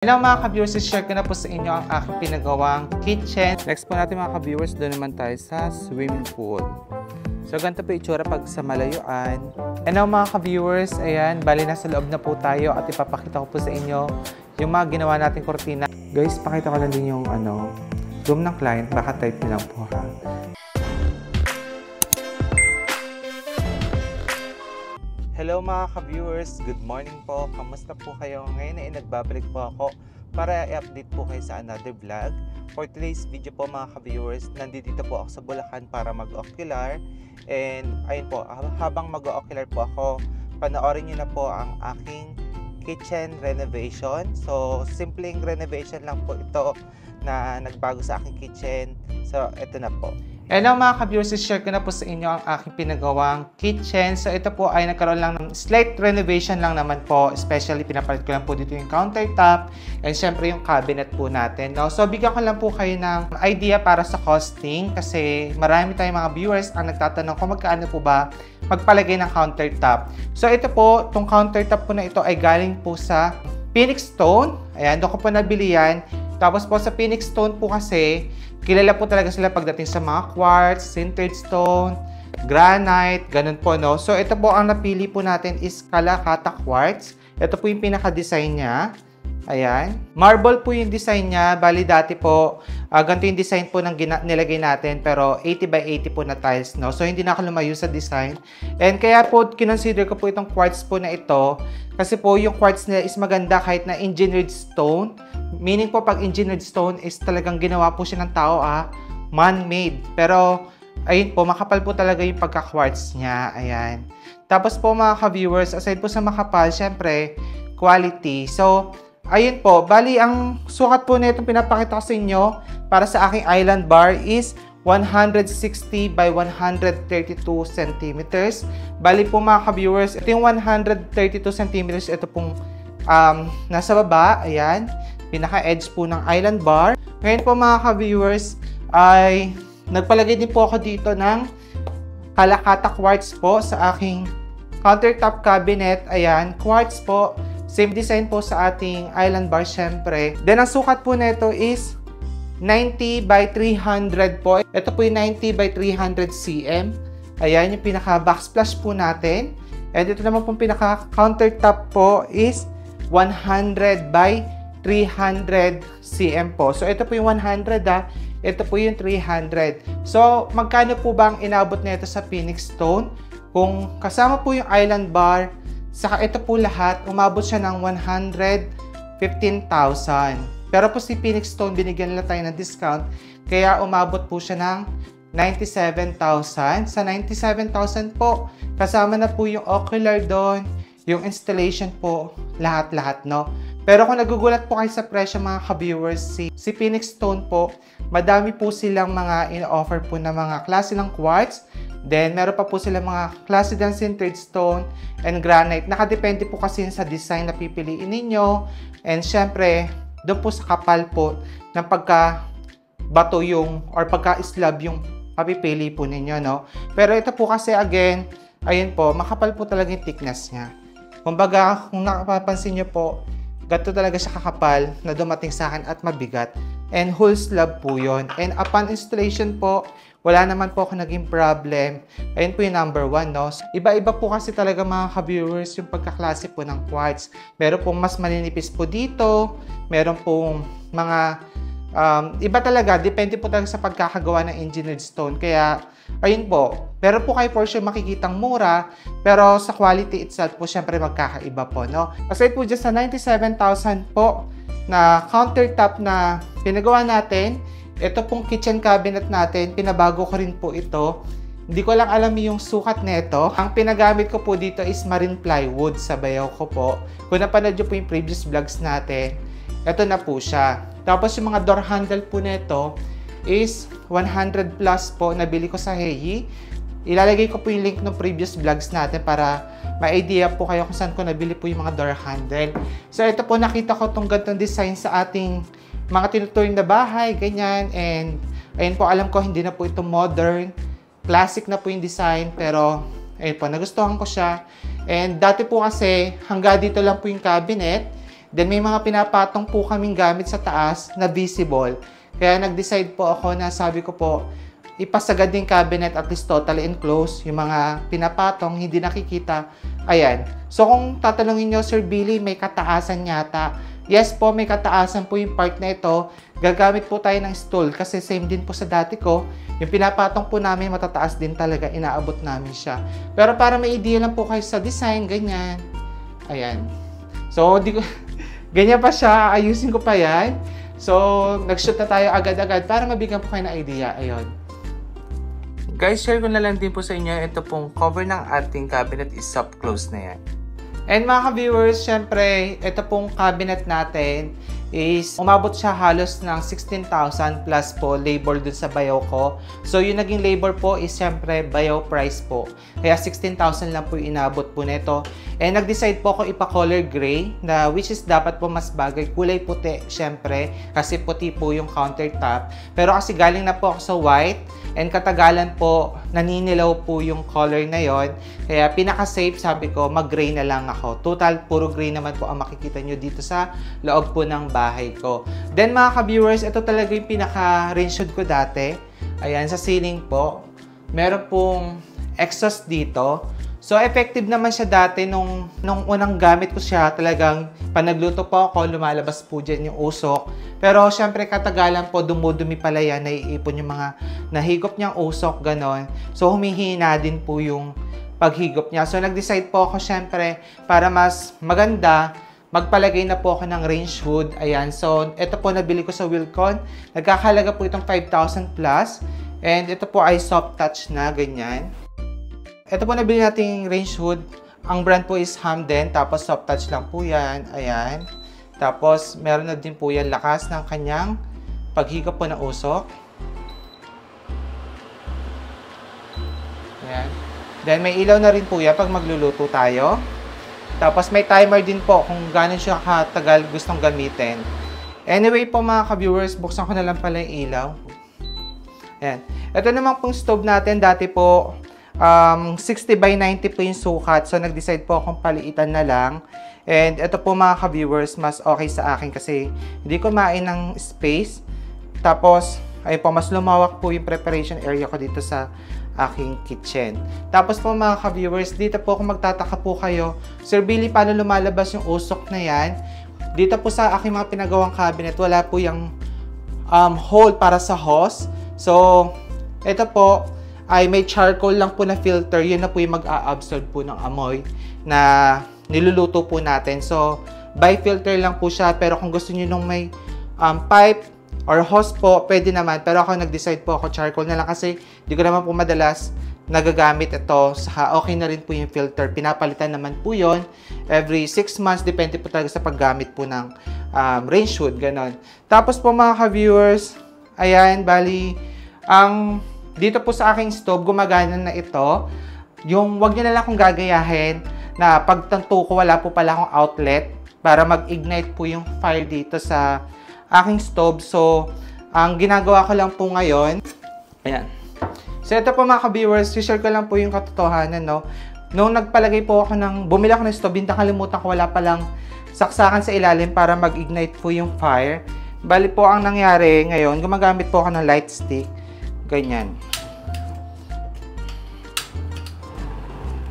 Hello mga ka-viewers, share ko na po sa inyo ang aking pinagawang kitchen. Next po natin mga ka-viewers, doon naman tayo sa swimming pool. So ganito po itsura pag sa malayuan. And now mga ka-viewers, ayan, bali nasa loob na po tayo at ipapakita ko po sa inyo yung mga ginawa nating kortina. Guys, pakita ko lang din yung room ng client, baka type nilang po ha. Hello mga ka-viewers, good morning po. Kamusta po kayo? Ngayon ay nagbabalik po ako para i-update po kayo sa another vlog. For today's video po mga ka-viewers, nandito po ako sa Bulacan para mag-ocular. And ayun po, habang mag-ocular po ako, panoorin nyo na po ang aking kitchen renovation. So, simpleng renovation lang po ito na nagbago sa aking kitchen. So, ito na po. Hello mga ka-viewers, share ko na po sa inyo ang aking pinagawang kitchen. So ito po ay nagkaroon lang ng slight renovation lang naman po. Especially pinapalit ko lang po dito yung countertop and syempre yung cabinet po natin. No? So bigyan ko lang po kayo ng idea para sa costing kasi marami tayong mga viewers ang nagtatanong kung magkano po ba magpalagay ng countertop. So ito po, itong countertop po na ito ay galing po sa Phoenix Stone. Ayan, doon ko po nabili yan. Tapos po sa Phoenix Stone po kasi, kilala po talaga sila pagdating sa mga quartz, sintered stone, granite, ganun po, no? So, ito po ang napili po natin is Kalakata Quartz. Ito po yung pinaka-design niya. Ayan. Marble po yung design niya. Bali, dati po, ganito yung design po ng nilagay natin. Pero 80 by 80 po na tiles, no? So, hindi na ako lumayo sa design. And kaya po, kinonsider ko po itong quartz po na ito. Kasi po, yung quartz nila is maganda kahit na engineered stone. Meaning po, pag engineered stone is talagang ginawa po siya ng tao, man-made. Pero, ayun po, makapal po talaga yung pagka-quartz niya. Ayan. Tapos po, mga ka-viewers, aside po sa makapal, syempre, quality. So, ayun po, bali, ang sukat po na itong pinapakita ko sa inyo para sa aking island bar is 160 by 132 centimeters. Bali po, mga ka-viewers, ito yung 132 centimeters, ito pong nasa baba. Ayan. Pinaka-edge po ng island bar. Ngayon po mga ka-viewers ay nagpalagay din po ako dito ng Kalakata Quartz po sa aking countertop cabinet. Ayan, quartz po. Same design po sa ating island bar syempre. Then ang sukat po nito is 90 by 300 po. Ito po yung 90 by 300 cm. Ayan, yung pinaka-backsplash po natin. And ito naman pong pinaka-countertop po is 100 by 300 cm po. So, ito po yung 100 Ito po yung 300. So, magkano po ba ang inabot nito sa Phoenix Stone? Kung kasama po yung island bar, saka ito po lahat, umabot siya ng 115,000. Pero po si Phoenix Stone, binigyan nila tayo ng discount, kaya umabot po siya ng 97,000. Sa 97,000 po, kasama na po yung ocular doon, yung installation po, lahat-lahat, no? Pero kung nagugulat po kayo sa presyo mga ka-viewers, si Phoenix Stone po, madami po silang mga in-offer po na mga klase ng quartz. Then, meron pa po silang mga klase ng sintered stone and granite. Nakadepende po kasi sa design na pipiliin ninyo. And syempre, doon po sa kapal po ng pagka-bato yung or pagka-slab yung papipili po ninyo, no? Pero ito po kasi again, ayun po, makapal po talaga yung thickness niya. Kumbaga, kung nakapapansin nyo po, gato talaga siya kakapal na dumating sa akin at mabigat. And whole slab po yun. And upon installation po, wala naman po ako naging problem. Ayun po yung number 1, no? Iba-iba po kasi talaga mga ka-viewers yung pagkaklase po ng quartz. Meron pong mas maninipis po dito. Meron pong mga iba talaga. Depende po talaga sa pagkakagawa ng engineered stone. Kaya, ayun po. Meron po kayo for sure makikitang mura. Pero sa quality itself po, syempre magkakaiba po, no? Aside po dyan sa 97,000 po na countertop na pinagawa natin, ito pong kitchen cabinet natin, pinabago ko rin po ito. Hindi ko lang alam yung sukat nito. Ang pinagamit ko po dito is marine plywood sa bayaw ko po. Kung napanood nyo po yung previous vlogs natin, ito na po siya. Tapos yung mga door handle po nito is 100 plus po, nabili ko sa Heyi. Ilalagay ko po yung link ng previous vlogs natin para ma-idea po kayo kung saan ko nabili po yung mga door handle. So ito po, nakita ko itong gantong design sa ating mga tinuturing na bahay, ganyan. And ayun po, alam ko hindi na po ito modern. Classic na po yung design, pero ayun po, nagustuhan ko siya. And dati po kasi, hanggang dito lang po yung cabinet. Then may mga pinapatong po kaming gamit sa taas na visible. Kaya nag-decide po ako na sabi ko po, ipasagad yung cabinet at least totally enclosed. Yung mga pinapatong, hindi nakikita. Ayan. So kung tatanungin nyo, Sir Billy, may kataasan yata. Yes po, may kataasan po yung part na ito. Gagamit po tayo ng stool kasi same din po sa dati ko. Yung pinapatong po namin, matataas din talaga. Inaabot namin siya. Pero para may idea lang po kayo sa design, ganyan. Ayan. So, ganyan pa siya. Ayusin ko pa yan. So, nag-shoot na tayo agad-agad para mabigyan po kayo ng idea. Ayun. Guys, share ko na lang din po sa inyo. Ito pong cover ng ating cabinet is soft close na yan. And mga ka-viewers, syempre, ito pong cabinet natin is umabot siya halos ng 16,000 plus po labor dun sa bayaw ko. So, yung naging labor po is syempre bayaw price po. Kaya 16,000 lang po yung inabot po nito. And nag-decide po ako ipa-color gray na which is dapat po mas bagay. Kulay puti, syempre, kasi puti po yung countertop. Pero kasi galing na po ako sa white and katagalan po, naninilaw po yung color na yon. Kaya pinaka-safe, sabi ko, mag-gray na lang ako. Total, puro gray naman po ang makikita nyo dito sa loob po ng bahay ko. Then mga ka-viewers, ito talaga yung pinaka-range hood ko dati. Ayan, sa ceiling po. Meron pong exhaust dito. So, effective naman siya dati nung unang gamit ko siya. Talagang panagluto po ako, lumalabas po dyan yung usok. Pero, syempre, katagalan po, dumudumi pala yan. Naiipon yung mga nahigop niyang usok, ganon. So, humihina din po yung paghigop niya. So, nag-decide po ako, syempre, para mas maganda, magpalagay na po ako ng range hood. Ayan. So, ito po nabili ko sa Wilcon. Nagkakalaga po itong 5,000 plus. And ito po ay soft touch na, ganyan. Ito po nabili nating range hood. Ang brand po is Hamden. Tapos soft touch lang po yan. Ayan. Tapos meron na din po yan lakas ng kanyang paghigop po ng usok. Ayan. Then may ilaw na rin po yan pag magluluto tayo. Tapos may timer din po kung gaano siya katagal gustong gamitin. Anyway po mga ka-viewers, buksan ko na lang pala yung ilaw. Ayan. Ito naman pong stove natin. Dati po 60 by 90 po yung sukat. So, nag-decide po akong paliitan na lang. And ito po mga ka-viewers, mas okay sa akin kasi hindi ko main ng space. Tapos, ayun po, mas lumawak po yung preparation area ko dito sa aking kitchen. Tapos po mga ka-viewers, dito po kung magtataka po kayo, Sir Billy, paano lumalabas yung usok na yan? Dito po sa aking mga pinagawang cabinet, wala po yung hole para sa hose. So, ito po, ay may charcoal lang po na filter. Yun na po yung mag-a-absorb po ng amoy na niluluto po natin. So, by filter lang po siya. Pero kung gusto niyo nung may pipe or hose po, pwede naman. Pero ako nag-decide po ako charcoal na lang kasi di ko naman po madalas nagagamit ito. Saka okay na rin po yung filter. Pinapalitan naman po yun every 6 months. Depende po talaga sa paggamit po ng range hood. Ganon. Tapos po mga ka-viewers, ayan, bali, dito po sa aking stove, gumagana na ito. Yung wag niyo na lang kung gagayahin na pagtanto ko, wala po pala akong outlet para mag-ignite po yung fire dito sa aking stove. So, ang ginagawa ko lang po ngayon, ayan. So, ito po mga ka-viewers, share ko lang po yung katotohanan, no? Nung nagpalagay po ako bumili ako ng stove, hindi nakalimutan ko, wala palang saksakan sa ilalim para mag-ignite po yung fire. Bali po ang nangyari ngayon, gumagamit po ako ng light stick. Ganyan.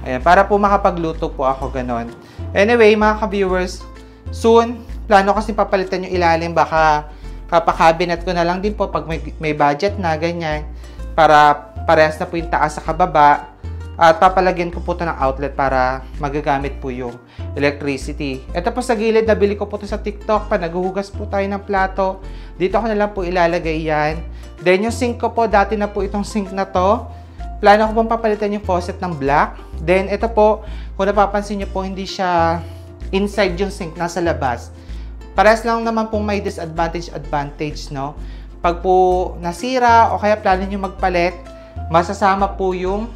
Ayan, para po makapagluto po ako ganon. Anyway, mga ka-viewers, soon, plano kasi papalitan yung ilalim. Baka kapakabinet ko na lang din po pag may budget na, ganyan. Para parehas na po yung taas sa kababa. At papalagyan ko po ito ng outlet para magagamit po yung electricity. Ito po sa gilid, nabili ko po ito sa TikTok. Pa naghuhugas po tayo ng plato. Dito ko na lang po ilalagay yan. Then yung sink ko po, dati na po itong sink na to. Plano ko pong papalitan yung faucet ng black. Then ito po, kung napapansin nyo po, hindi siya inside yung sink, nasa labas. Parehas lang naman pong may disadvantage, no? Pag po nasira o kaya plano nyo magpalit, masasama po yung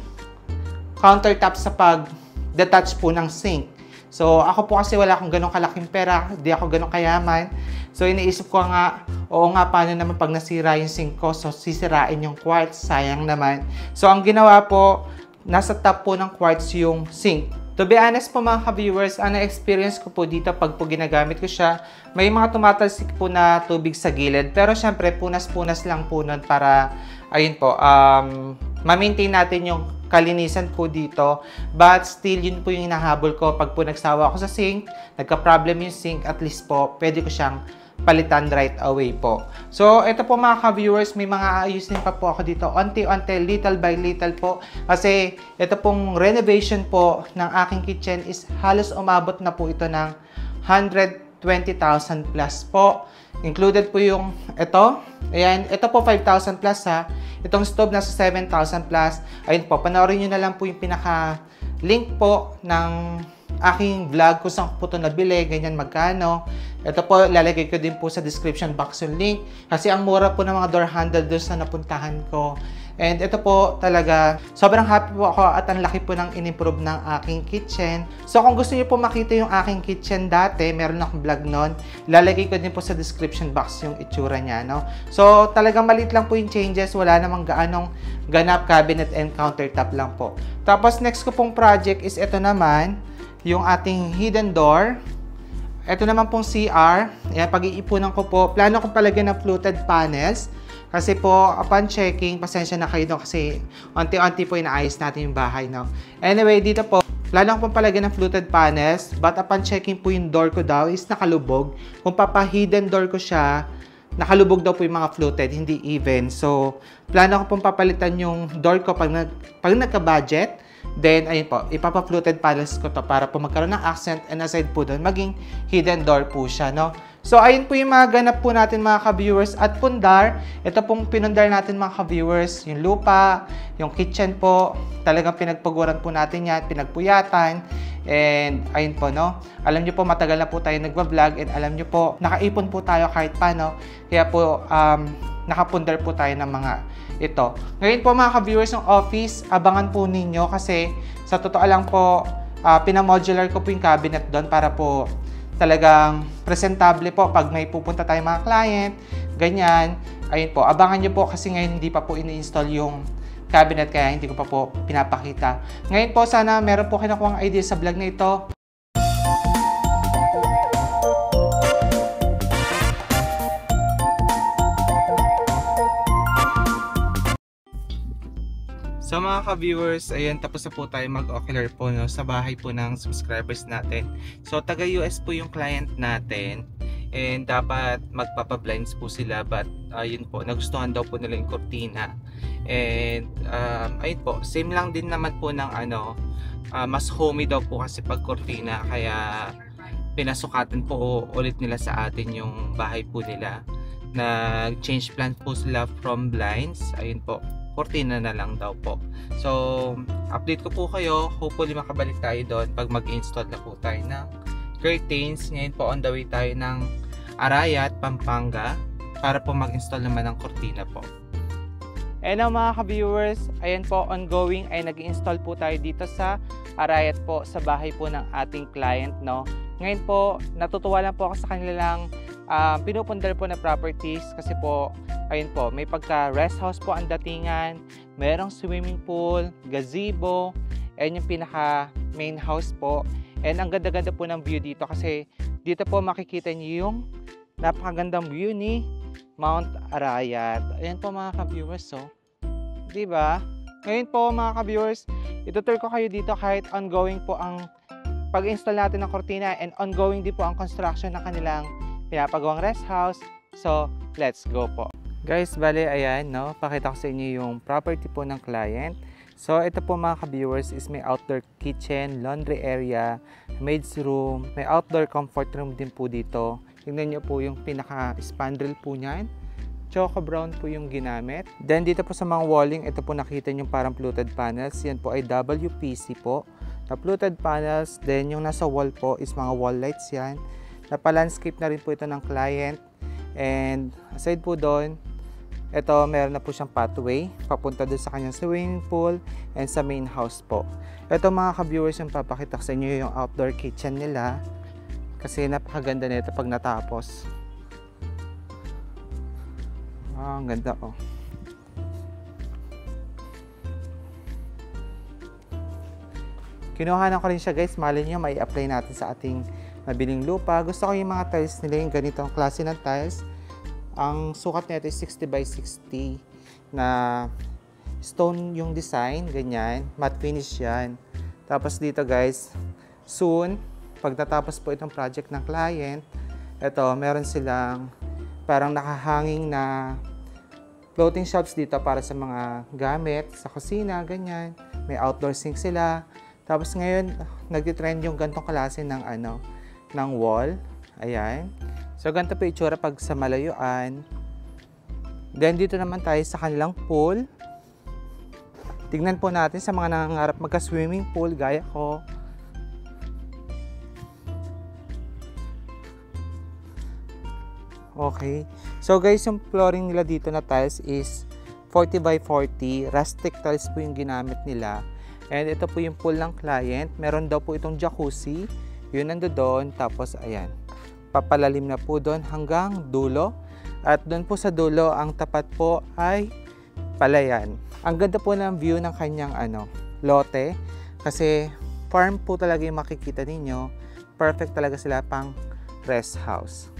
countertop sa pag-detach po ng sink. So, ako po kasi wala akong ganong kalaking pera, hindi ako ganong kayaman. So, iniisip ko nga, oo nga, paano naman pag nasira yung sink ko, so sisirain yung quartz, sayang naman. So, ang ginawa po, nasa top po ng quartz yung sink. To be honest po mga ka-viewers, ang experience ko po dito pag po ginagamit ko siya, may mga tumatalsik po na tubig sa gilid. Pero syempre, punas-punas lang po nun para, ayun po, ma-maintain natin yung kalinisan po dito. But still, yun po yung hinahabol ko. Pag po nagsawa ako sa sink, nagka-problem yung sink, at least po, pwede ko siyang palitan right away po. So, ito po mga ka-viewers, may mga aayusin pa po ako dito. Unti-unti, little by little po. Kasi, ito pong renovation po ng aking kitchen is halos umabot na po ito ng 120,000 plus po. Included po yung ito. Ayan, ito po 5,000 plus ha. Itong stove nasa 7,000 plus. Ayun po, panoorin nyo na lang po yung pinaka-link po ng aking vlog kung saan ko po ito nabili, ganyan magkano. Ito po, lalagay ko din po sa description box yung link. Kasi ang mura po ng mga door handle doon sa napuntahan ko. And ito po talaga, sobrang happy po ako at ang laki po ng in-improve ng aking kitchen. So kung gusto niyo po makita yung aking kitchen dati, meron akong vlog nun. Lalagay ko din po sa description box yung itsura niya, no? So talagang maliit lang po yung changes. Wala namang gaanong ganap, cabinet and countertop lang po. Tapos next ko pong project is ito naman, yung ating hidden door. Ito naman pong CR. Ayan, pag-iipunan ko po. Plano ko palagyan ng fluted panels. Kasi po, upon checking, pasensya na kayo doon kasi onti-onti po inaayos natin yung bahay, no? Anyway, dito po, plano ko pong palagyan ng fluted panels. But upon checking po yung door ko daw is nakalubog. Kung papa-hidden door ko siya, nakalubog daw po yung mga fluted, hindi even. So, plano ko pong papalitan yung door ko pag nagka-budget. Then, ayun po, ipapa-fluted panels ko to para po magkaroon ng accent and aside po doon, maging hidden door po siya, no? So, ayun po yung mga ganap po natin mga ka-viewers at pundar. Ito pong pinundar natin mga ka-viewers, yung lupa, yung kitchen po, talagang pinagpaguran po natin yan, pinagpuyatan. And, ayun po, no? Alam nyo po, matagal na po tayo nagwa-vlog and alam nyo po, nakaipon po tayo kahit paano. Kaya po, nakapundar po tayo ng mga ito. Ngayon po mga ka-viewers ng office, abangan po ninyo kasi sa totoo lang po, pinamodular ko po yung cabinet doon para po talagang presentable po pag may pupunta tayong mga client, ganyan. Ayun po, abangan nyo po kasi ngayon hindi pa po ini-install yung cabinet kaya hindi ko pa po pinapakita. Ngayon po sana meron po kinukuhang idea sa vlog na ito. So mga ka-viewers, ayan, tapos na po tayo mag-ocular po, no, sa bahay po ng subscribers natin. So taga-US po yung client natin and dapat magpapa-blinds po sila but ayun po, nagustuhan daw po nila yung cortina. And ayun po, same lang din naman po ng mas homey daw po kasi pag cortina kaya pinasukatan po ulit nila sa atin yung bahay po nila. Nag-change plan po sila from blinds, ayun po, cortina na lang daw po. So, update ko po kayo. Hopefully makabalik tayo doon pag mag-install na po tayo ng curtains. Ngayon po on the way tayo ng Arayat, Pampanga para po mag-install naman ng cortina po. And now mga ka-viewers, ayan po, ongoing ay nag-install po tayo dito sa Arayat po, sa bahay po ng ating client, no? Ngayon po, natutuwa lang po ako sa kanilang pinupundar po na properties kasi po, ayun po, may pagka rest house po ang datingan, merong swimming pool, gazebo, and yung pinaka main house po. And ang ganda-ganda po ng view dito kasi dito po makikita niyo yung napakagandang view ni Mount Arayat. Ayan po mga ka-viewers, so, diba? Ngayon po mga ka-viewers, itutur ko kayo dito kahit ongoing po ang pag-install natin ng cortina and ongoing din po ang construction ng kanilang pinapagawang rest house. So, let's go po. Guys, bale, ayan, no? Pakita ko sa inyo yung property po ng client. So, ito po mga ka-viewers is may outdoor kitchen, laundry area, maid's room, may outdoor comfort room din po dito. Tingnan nyo po yung pinaka-spandrel po niyan. Choco brown po yung ginamit. Then, dito po sa mga walling, ito po nakita nyo parang fluted panels. Yan po ay WPC po. Na fluted panels. Then, yung nasa wall po is mga wall lights yan. Napa-landscape na rin po ito ng client. And, aside po doon, ito, meron na po siyang pathway papunta doon sa kanyang swimming pool and sa main house po. Ito mga ka-viewers yung papakita sa inyo yung outdoor kitchen nila kasi napakaganda nito pag natapos. Ang ganda oh. Kinuhanan ko rin siya guys, malay nyo, may apply natin sa ating nabiling lupa. Gusto ko yung mga tiles nila, yung ganitong klase ng tiles. Ang sukat nito is 60 by 60 na stone yung design, ganyan. Matte finish yan. Tapos dito guys, soon, pag natapos po itong project ng client, ito, meron silang parang nakahanging na floating shelves dito para sa mga gamit sa kusina, ganyan. May outdoor sink sila. Tapos ngayon, nagtitrend yung gantong klase ng ng wall. Ayan. So, ganito po itsura pag sa malayuan. Then, dito naman tayo sa kanilang pool. Tignan po natin sa mga nangangarap magka-swimming pool, gaya ko. Okay. So guys, yung flooring nila dito na tiles is 40 by 40. Rustic tiles po yung ginamit nila. And ito po yung pool ng client. Meron daw po itong jacuzzi. Yun nando doon. Tapos ayan. Papalalim na po doon hanggang dulo. At doon po sa dulo, ang tapat po ay palayan. Ang ganda po ng view ng kanyang lote. Kasi farm po talaga yung makikita ninyo. Perfect talaga sila pang rest house.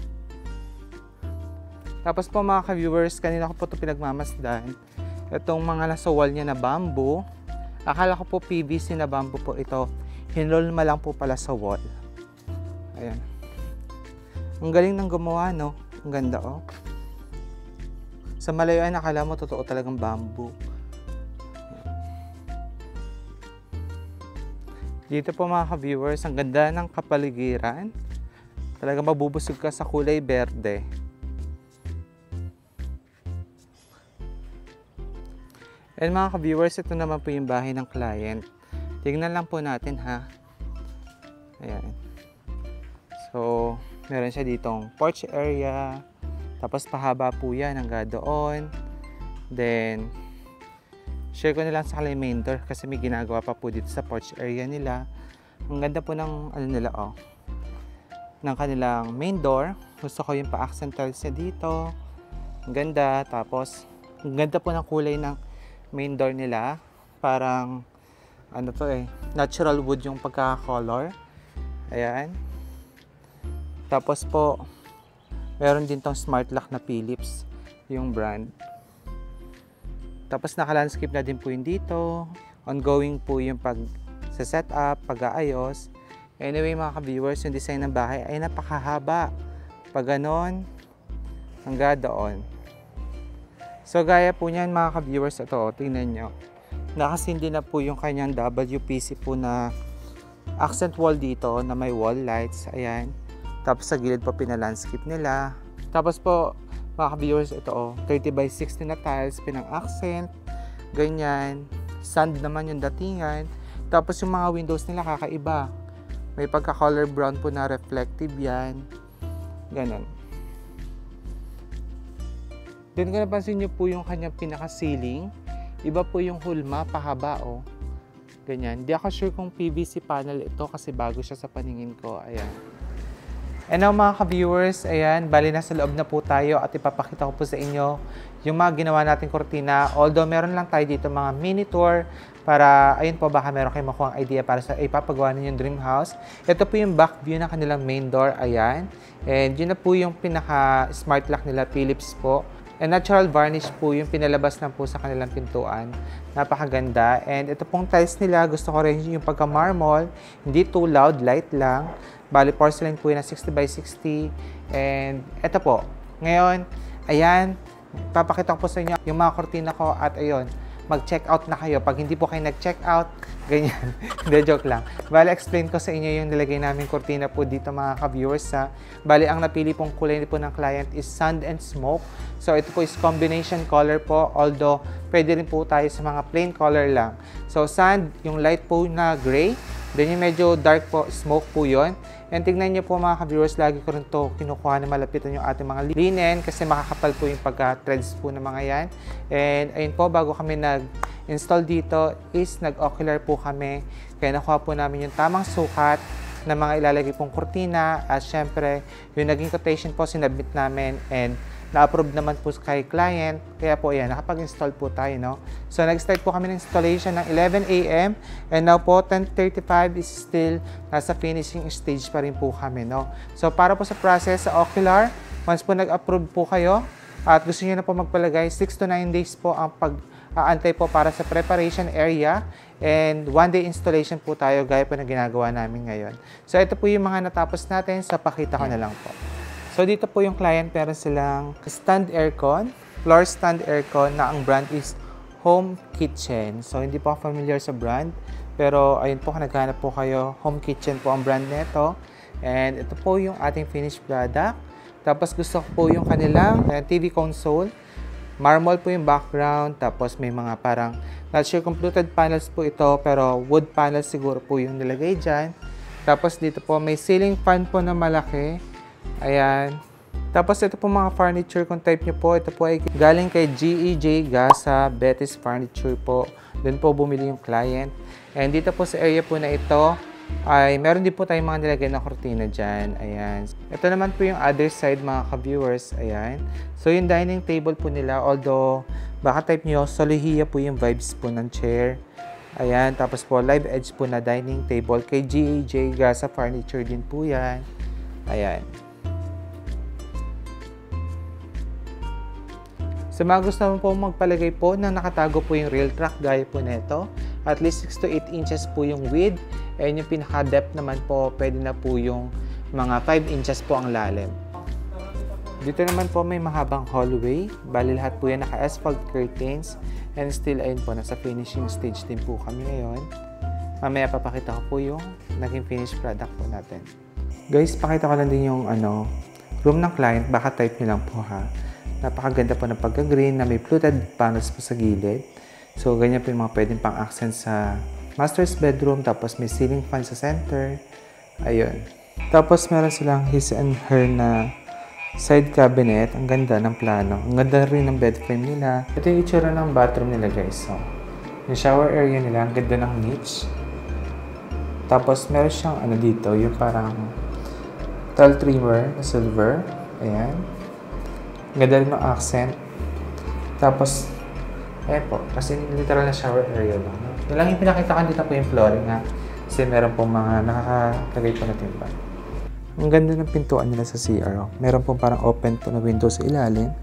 Tapos po mga ka-viewers, kanina ko po ito pinagmamasdan. Itong mga nasa wall niya na bamboo. Akala ko po PVC na bamboo po ito. Hinolma lang po pala sa wall. Ayan. Ang galing ng gumawa, no? Ang ganda, oh. Sa malayuan, akala mo totoo talagang bamboo. Dito po mga ka-viewers, ang ganda ng kapaligiran. Talagang mabubusog ka sa kulay berde. And mga ka-viewers, ito naman po yung bahay ng client. Tingnan lang po natin ha. Ayan. So, meron siya ditong porch area. Tapos pahaba po yan hanggang doon. Then, share ko na lang sa kanilang main door kasi may ginagawa pa po dito sa porch area nila. Ang ganda po ng nila, oh. Ng kanilang main door. Gusto ko yung pa-accent tiles niya dito. Ang ganda. Tapos, ang ganda po ng kulay ng main door nila, parang natural wood yung pagkaka-color. Ayan. Tapos po, meron din tong smart lock na Philips, yung brand. Tapos naka-landscape na din po yun dito. Ongoing po yung pag-setup, pag-aayos. Anyway mga ka-viewers, yung design ng bahay ay napakahaba. Pag ganon, hanggang doon. So gaya po niyan mga ka-viewers, ito, tingnan nyo. Nakasindi na po yung kanyang WPC po na accent wall dito na may wall lights. Ayan. Tapos sa gilid po pinalandscape nila. Tapos po mga ka-viewers, ito 30 by 60 na tiles, pinang-accent. Ganyan. Sand naman yung datingan. Tapos yung mga windows nila kakaiba. May pagka-color brown po na reflective yan. Ganun. Then kung napansin nyo po yung kanyang pinaka-ceiling, iba po yung hulma, pahaba, oh. Ganyan. Di ako sure kung PVC panel ito kasi bago siya sa paningin ko. Ayan. And now mga ka-viewers, ayan, bali na sa loob na po tayo at ipapakita ko po sa inyo yung mga ginawa nating kortina. Although meron lang tayo dito mga mini tour para, ayun po, baka meron kayong makuha ang idea para sa ipapagawa ninyong dream house. Ito po yung back view ng kanilang main door, ayan. And yun na po yung pinaka-smart lock nila, Philips po. And natural varnish po yung pinalabas lang po sa kanilang pintuan. Napakaganda. And ito pong tiles nila, gusto ko rin yung pagka-marble. Hindi too loud, light lang. Bali, porcelain po yun na 60 by 60. And ito po. Ngayon, ayan, papakita ko po sa inyo yung mga kortina ko at ayun, mag-check out na kayo. Pag hindi po kayo nag-check out, ganyan. Hindi, joke lang. Bali, explain ko sa inyo yung nilagay namin kortina po dito mga ka-viewers ha. Bali, ang napili pong kulay po ng client is sand and smoke. So, ito po is combination color po. Although, pwede rin po tayo sa mga plain color lang. So, sand, yung light po na gray. Then, yung medyo dark po, smoke po yun. And tignan nyo po mga ka-viewers, lagi ko rin to kinukuha na malapitan yung ating mga linen kasi makakapal po yung pagka-threads po ng mga yan. And ayun po, bago kami nag-install dito is nag-ocular po kami. Kaya nakuha po namin yung tamang sukat ng mga ilalagay pong kurtina. At syempre, yung naging quotation po sinabit namin and na-approve naman po kay client. Kaya po ayan, nakapag-install po tayo, no? So nag-start po kami ng installation ng 11 a.m. and now po 10:35 is still nasa finishing stage pa rin po kami, no? So para po sa process sa Ocular, once po nag-approve po kayo at gusto niyo na po magpalagay, 6 to 9 days po ang pag-aantay po para sa preparation area. And 1 day installation po tayo gaya po na ginagawa namin ngayon. So ito po yung mga natapos natin. So pakita ko na lang po. So dito po yung client, meron silang stand aircon, floor stand aircon na ang brand is Home Kitchen. So hindi po ako familiar sa brand. Pero ayun po, kung naghahanap po kayo, Home Kitchen po ang brand nito. And ito po yung ating finished product. Tapos gusto ko po yung kanilang TV console. Marble po yung background, tapos may mga parang, not sure kung fluted panels po ito, pero wood panels siguro po yung nilagay dyan. Tapos dito po, may ceiling fan po na malaki. Ayan. Tapos ito po mga furniture, kung type nyo po, ito po ay galing kay GEJ Gasa, Betis Furniture po. Doon po bumili yung client. And dito po sa area po na ito, ay meron din po tayong mga nilagay na kortina dyan. Ayan. Ito naman po yung other side mga ka-viewers. Ayan. So yung dining table po nila, although baka type nyo, Solihiya po yung vibes po ng chair. Ayan. Tapos po live edge po na dining table. Kay GAJ Gasa Furniture din po yan. Ayan. Sa mga gusto mo po magpalagay po na nakatago po yung rail track gaya po nito, at least 6 to 8 inches po yung width, and yung pinaka-depth naman po, pwede na po yung mga 5 inches po ang lalim. Dito naman po may mahabang hallway, bali lahat po yan naka-asphalt curtains, and still ayun po, nasa finishing stage din po kami ngayon. Mamaya papakita ko po yung naging finished product po natin. Guys, pakita ko lang din yung room ng client, baka type nyo lang po ha. Napakaganda po ng pagka-green na may fluted panels po sa gilid. So, ganyan po yung mga pwedeng pang-accent sa master's bedroom. Tapos, may ceiling fan sa center. Ayun. Tapos, meron silang his and her na side cabinet. Ang ganda ng plano. Ang ganda rin ng bed frame nila. Ito yung itsura ng bathroom nila, guys. So, yung shower area nila, ang ganda ng niche. Tapos, meron siyang dito, yung parang tile trimmer na silver. Ayan. Ganda rin ng accent. Tapos, ayan po. Kasi literal na shower area lang. Yun lang yung pinakita ko dito po yung flooring ha. Kasi meron pong mga nakakalagay po na timba. Ang ganda ng pintuan nila sa CR. Meron pong parang open po na window sa ilalim.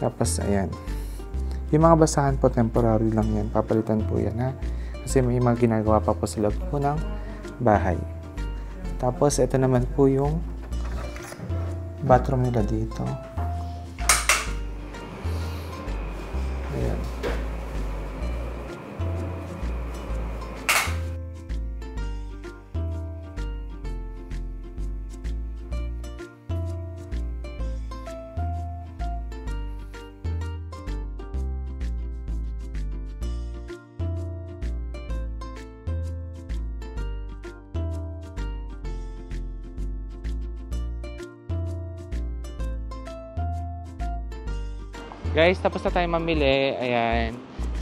Tapos, ayan. Yung mga basahan po, temporary lang yan. Papalitan po yan ha. Kasi may mga ginagawa pa po sa loob po ng bahay. Tapos, ito naman po yung bathroom nila dito. Ayan. Guys, tapos na tayo mamili. Ayan.